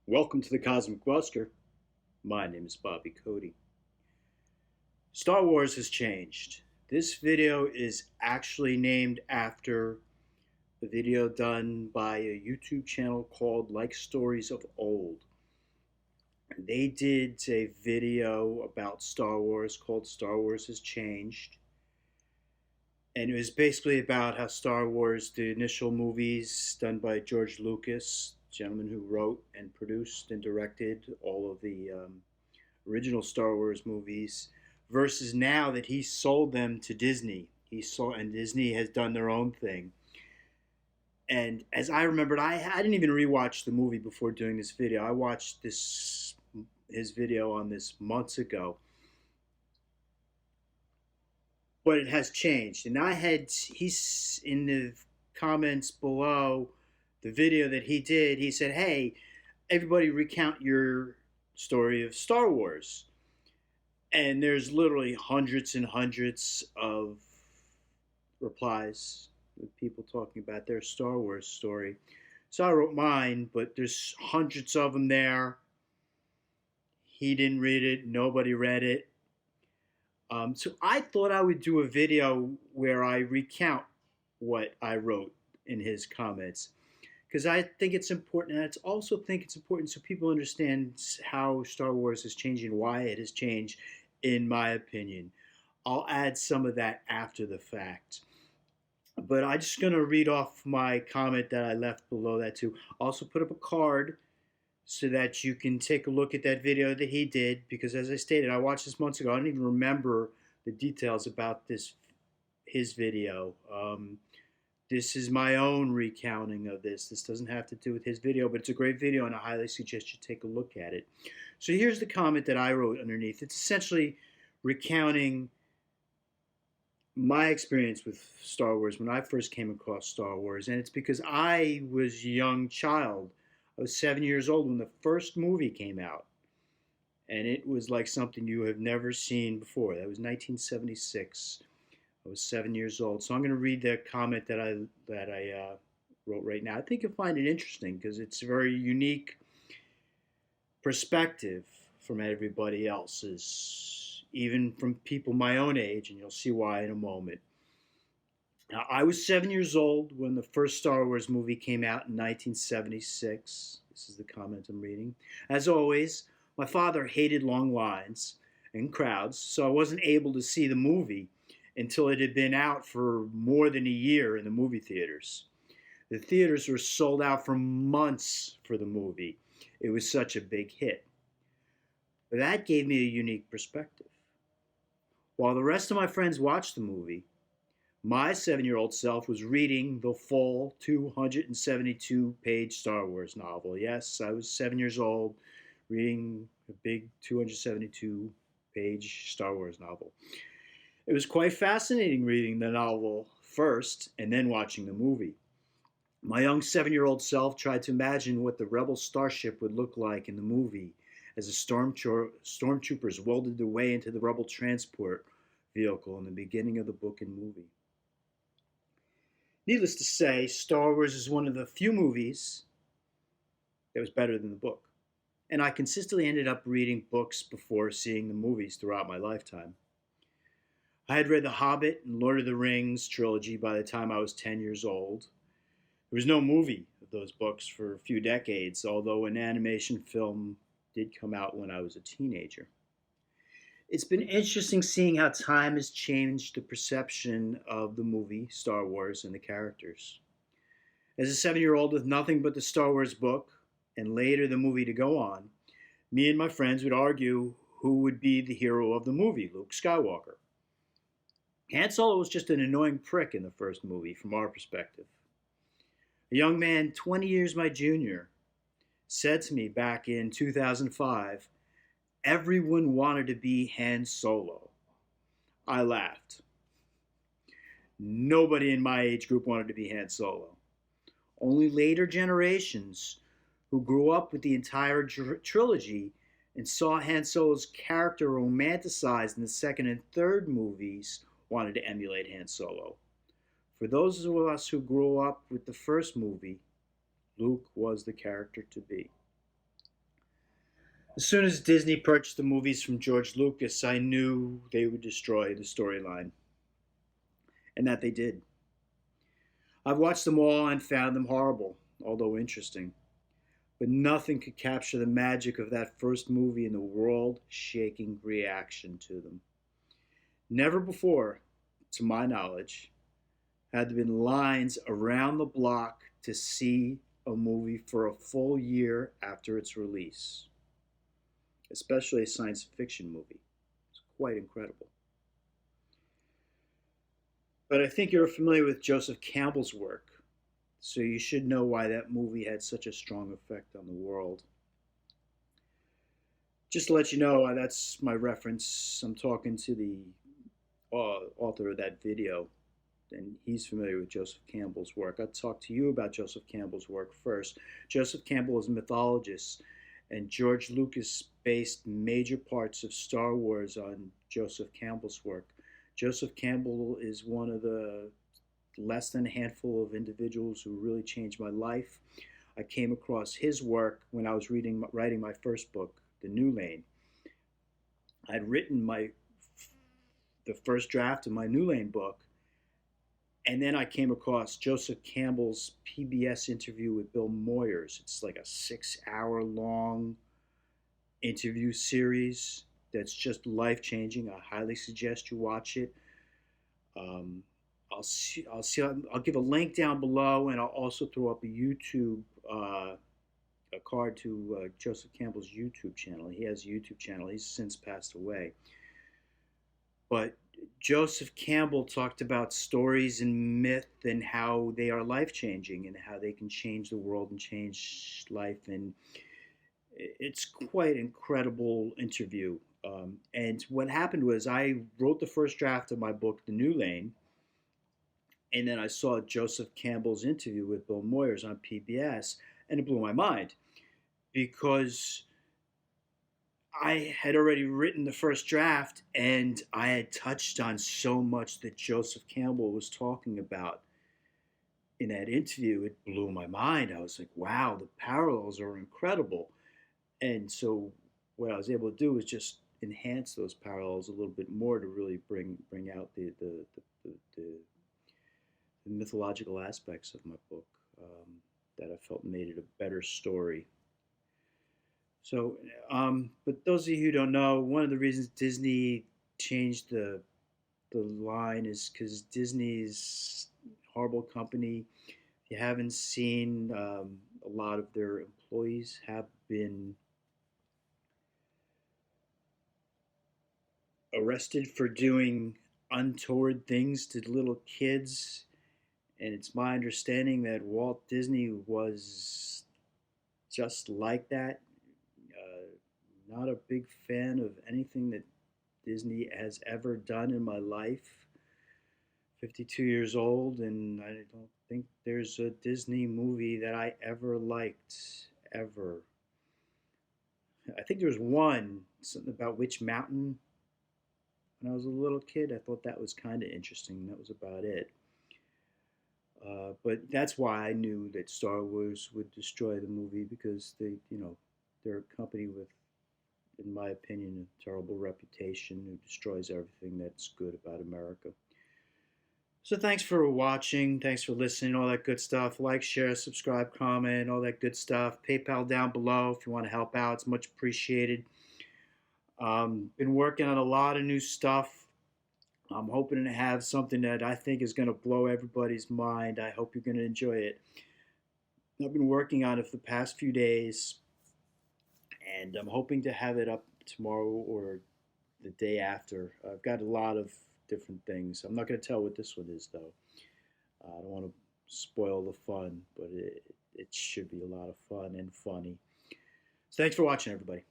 Welcome to the Cosmic Busker. My name is Bobby Cody. Star Wars has changed. This video is actually named after a video done by a YouTube channel called Like Stories of Old. They did a video about Star Wars called Star Wars Has Changed. And it was basically about how Star Wars, the initial movies done by George Lucas, gentleman who wrote and produced and directed all of the original Star Wars movies, versus now that he sold them to Disney. And Disney has done their own thing. And as I remembered, I didn't even rewatch the movie before doing this video. I watched his video on this months ago, but it has changed. And he's in the comments below the video that he did. He said, "Hey, everybody, recount your story of Star Wars." And there's literally hundreds and hundreds of replies with people talking about their Star Wars story. So I wrote mine, but there's hundreds of them there. He didn't read it. Nobody read it. So I thought I would do a video where I recount what I wrote in his comments, because I think it's important, and I also think it's important so people understand how Star Wars is changing, why it has changed, in my opinion. I'll add some of that after the fact. But I'm just going to read off my comment that I left below that too. Also put up a card so that you can take a look at that video that he did, because as I stated, I watched this months ago. I don't even remember the details about his video. This is my own recounting of this. This doesn't have to do with his video, but it's a great video, and I highly suggest you take a look at it. So here's the comment that I wrote underneath. It's essentially recounting my experience with Star Wars when I first came across Star Wars, and it's because I was a young child. I was 7 years old when the first movie came out, and it was like something you have never seen before. That was 1976. I was 7 years old. So I'm going to read the comment that I wrote right now. I think you'll find it interesting because it's a very unique perspective from everybody else's, even from people my own age, and you'll see why in a moment. Now, I was 7 years old when the first Star Wars movie came out in 1976. This is the comment I'm reading. As always, my father hated long lines and crowds, so I wasn't able to see the movie until it had been out for more than a year in the movie theaters. The theaters were sold out for months for the movie. It was such a big hit. But that gave me a unique perspective. While the rest of my friends watched the movie, my 7-year-old self was reading the full 272-page Star Wars novel. Yes, I was 7 years old reading a big 272-page Star Wars novel. It was quite fascinating reading the novel first and then watching the movie. My young 7-year-old self tried to imagine what the rebel starship would look like in the movie as the stormtroopers welded their way into the rebel transport vehicle in the beginning of the book and movie. Needless to say, Star Wars is one of the few movies that was better than the book. And I consistently ended up reading books before seeing the movies throughout my lifetime. I had read The Hobbit and Lord of the Rings trilogy by the time I was 10 years old. There was no movie of those books for a few decades, although an animation film did come out when I was a teenager. It's been interesting seeing how time has changed the perception of the movie Star Wars and the characters. As a 7-year-old with nothing but the Star Wars book and later the movie to go on, me and my friends would argue who would be the hero of the movie, Luke Skywalker. Han Solo was just an annoying prick in the first movie from our perspective. A young man 20 years my junior said to me back in 2005, everyone wanted to be Han Solo. I laughed. Nobody in my age group wanted to be Han Solo. Only later generations who grew up with the entire trilogy and saw Han Solo's character romanticized in the second and third movies wanted to emulate Han Solo. For those of us who grew up with the first movie, Luke was the character to be. As soon as Disney purchased the movies from George Lucas, I knew they would destroy the storyline, and that they did. I've watched them all and found them horrible, although interesting. But nothing could capture the magic of that first movie and the world shaking reaction to them. Never before, to my knowledge, had there been lines around the block to see a movie for a full year after its release, especially a science fiction movie. It's quite incredible. But I think you're familiar with Joseph Campbell's work, so you should know why that movie had such a strong effect on the world. Just to let you know, that's my reference. I'm talking to the author of that video, and he's familiar with Joseph Campbell's work. I'll talk to you about Joseph Campbell's work first. Joseph Campbell is a mythologist, and George Lucas based major parts of Star Wars on Joseph Campbell's work. Joseph Campbell is one of the less than a handful of individuals who really changed my life. I came across his work when I was writing my first book, The New Lane. I'd written the first draft of my New Lane book, and then I came across Joseph Campbell's PBS interview with Bill Moyers. It's like a 6-hour long interview series that's just life changing. I highly suggest you watch it. I'll give a link down below, and I'll also throw up a YouTube a card to Joseph Campbell's YouTube channel. He has a YouTube channel. He's since passed away. But Joseph Campbell talked about stories and myth and how they are life changing and how they can change the world and change life. And it's quite an incredible interview. And what happened was I wrote the first draft of my book, The New Lane, and then I saw Joseph Campbell's interview with Bill Moyers on PBS, and it blew my mind because I had already written the first draft and I had touched on so much that Joseph Campbell was talking about in that interview. It blew my mind. I was like, wow, the parallels are incredible. And so what I was able to do was just enhance those parallels a little bit more to really bring out the mythological aspects of my book that I felt made it a better story. So, but those of you who don't know, one of the reasons Disney changed the line is because Disney's a horrible company. If you haven't seen, a lot of their employees have been arrested for doing untoward things to little kids. And it's my understanding that Walt Disney was just like that. Not a big fan of anything that Disney has ever done in my life. 52 years old, and I don't think there's a Disney movie that I ever liked, ever. I think there was one, something about Witch Mountain. When I was a little kid, I thought that was kind of interesting. That was about it. But that's why I knew that Star Wars would destroy the movie, because they're a company with, in my opinion, a terrible reputation who destroys everything that's good about America. So thanks for watching. Thanks for listening. All that good stuff. Like, share, subscribe, comment, all that good stuff. PayPal down below if you want to help out. It's much appreciated. Been working on a lot of new stuff. I'm hoping to have something that I think is going to blow everybody's mind. I hope you're going to enjoy it. I've been working on it for the past few days, and I'm hoping to have it up tomorrow or the day after. I've got a lot of different things. I'm not going to tell what this one is, though. I don't want to spoil the fun, but it should be a lot of fun and funny. So thanks for watching, everybody.